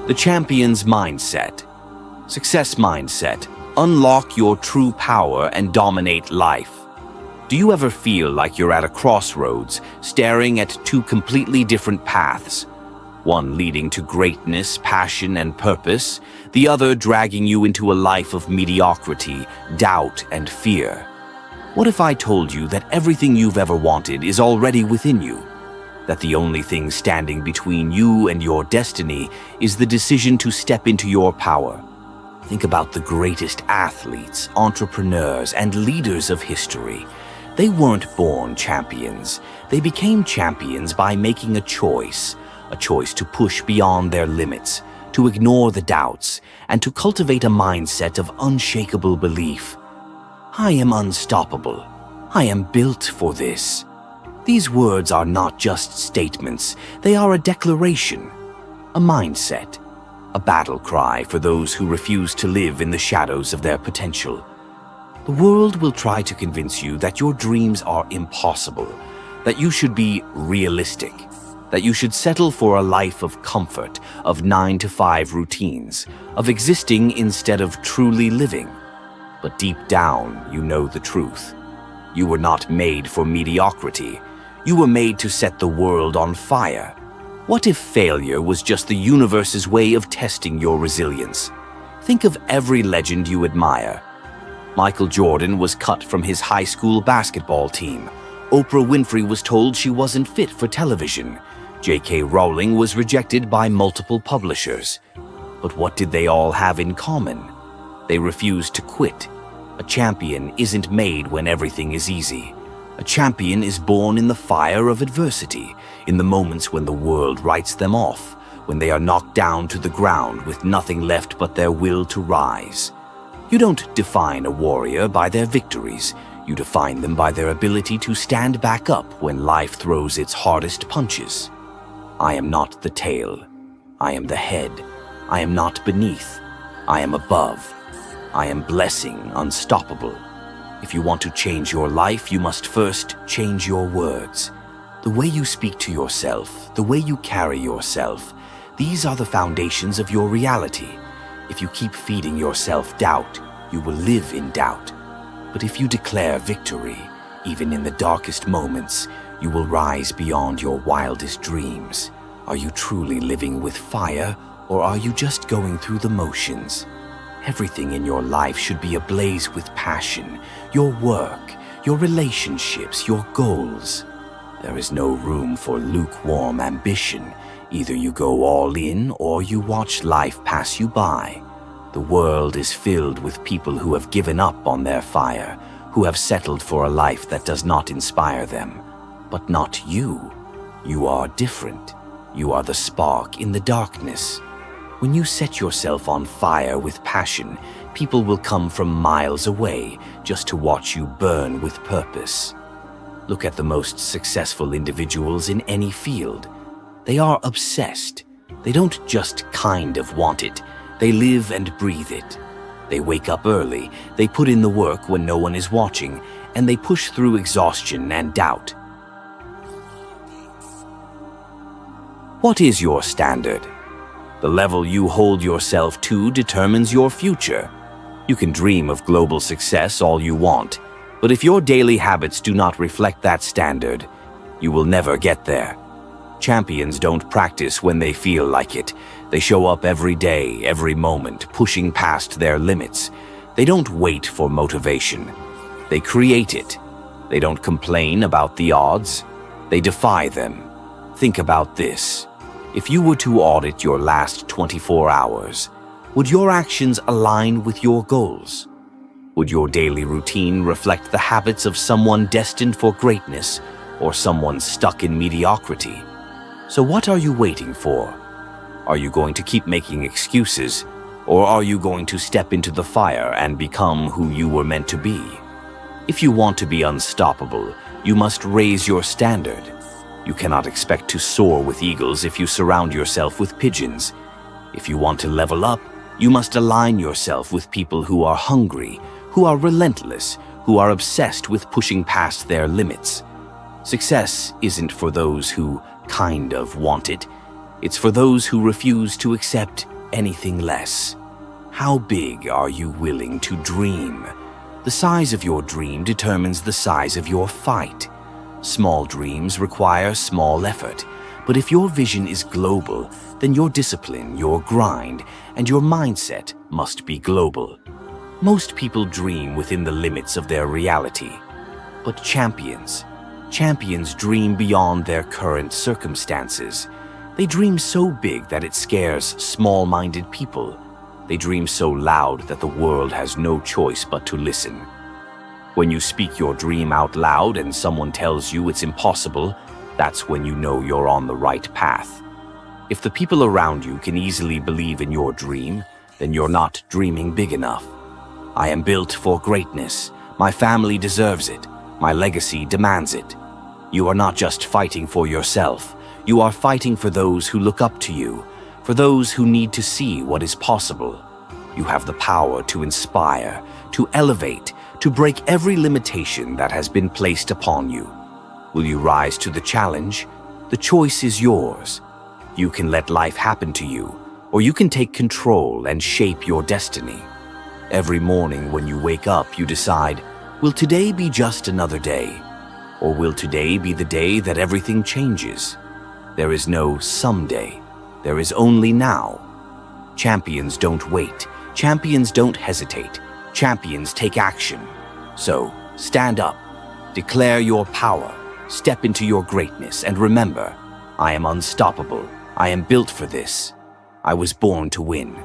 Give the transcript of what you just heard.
The champion's mindset. Success mindset. Unlock your true power and dominate life. Do you ever feel like you're at a crossroads, staring at two completely different paths? One leading to greatness, passion, and purpose, the other dragging you into a life of mediocrity, doubt, and fear. What if I told you that everything you've ever wanted is already within you? That the only thing standing between you and your destiny is the decision to step into your power? Think about the greatest athletes, entrepreneurs, and leaders of history. They weren't born champions. They became champions by making a choice to push beyond their limits, to ignore the doubts, and to cultivate a mindset of unshakable belief. I am unstoppable. I am built for this. These words are not just statements, they are a declaration, a mindset, a battle cry for those who refuse to live in the shadows of their potential. The world will try to convince you that your dreams are impossible, that you should be realistic, that you should settle for a life of comfort, of 9-to-5 routines, of existing instead of truly living. But deep down, you know the truth. You were not made for mediocrity. You were made to set the world on fire. What if failure was just the universe's way of testing your resilience? Think of every legend you admire. Michael Jordan was cut from his high school basketball team. Oprah Winfrey was told she wasn't fit for television. J.K. Rowling was rejected by multiple publishers. But what did they all have in common? They refused to quit. A champion isn't made when everything is easy. A champion is born in the fire of adversity, in the moments when the world writes them off, when they are knocked down to the ground with nothing left but their will to rise. You don't define a warrior by their victories. You define them by their ability to stand back up when life throws its hardest punches. I am not the tail. I am the head. I am not beneath. I am above. I am blessing, unstoppable. If you want to change your life, you must first change your words. The way you speak to yourself, the way you carry yourself, these are the foundations of your reality. If you keep feeding yourself doubt, you will live in doubt. But if you declare victory, even in the darkest moments, you will rise beyond your wildest dreams. Are you truly living with fire, or are you just going through the motions? Everything in your life should be ablaze with passion. Your work, your relationships, your goals. There is no room for lukewarm ambition. Either you go all in or you watch life pass you by. The world is filled with people who have given up on their fire, who have settled for a life that does not inspire them. But not you. You are different. You are the spark in the darkness. When you set yourself on fire with passion, people will come from miles away just to watch you burn with purpose. Look at the most successful individuals in any field. They are obsessed. They don't just kind of want it. They live and breathe it. They wake up early, they put in the work when no one is watching, and they push through exhaustion and doubt. What is your standard? The level you hold yourself to determines your future. You can dream of global success all you want, but if your daily habits do not reflect that standard, you will never get there. Champions don't practice when they feel like it. They show up every day, every moment, pushing past their limits. They don't wait for motivation. They create it. They don't complain about the odds. They defy them. Think about this. If you were to audit your last 24 hours, would your actions align with your goals? Would your daily routine reflect the habits of someone destined for greatness or someone stuck in mediocrity? So what are you waiting for? Are you going to keep making excuses, or are you going to step into the fire and become who you were meant to be? If you want to be unstoppable, you must raise your standard. You cannot expect to soar with eagles if you surround yourself with pigeons. If you want to level up, you must align yourself with people who are hungry, who are relentless, who are obsessed with pushing past their limits. Success isn't for those who kind of want it. It's for those who refuse to accept anything less. How big are you willing to dream? The size of your dream determines the size of your fight. Small dreams require small effort, but if your vision is global, then your discipline, your grind, and your mindset must be global. Most people dream within the limits of their reality, but champions dream beyond their current circumstances. They dream so big that it scares small-minded people. They dream so loud that the world has no choice but to listen. When you speak your dream out loud and someone tells you it's impossible, that's when you know you're on the right path. If the people around you can easily believe in your dream, then you're not dreaming big enough. I am built for greatness. My family deserves it. My legacy demands it. You are not just fighting for yourself. You are fighting for those who look up to you, for those who need to see what is possible. You have the power to inspire, to elevate, to break every limitation that has been placed upon you. Will you rise to the challenge? The choice is yours. You can let life happen to you, or you can take control and shape your destiny. Every morning when you wake up, you decide, will today be just another day? Or will today be the day that everything changes? There is no someday. There is only now. Champions don't wait. Champions don't hesitate. Champions take action. So, stand up. Declare your power. Step into your greatness. And remember, I am unstoppable. I am built for this. I was born to win.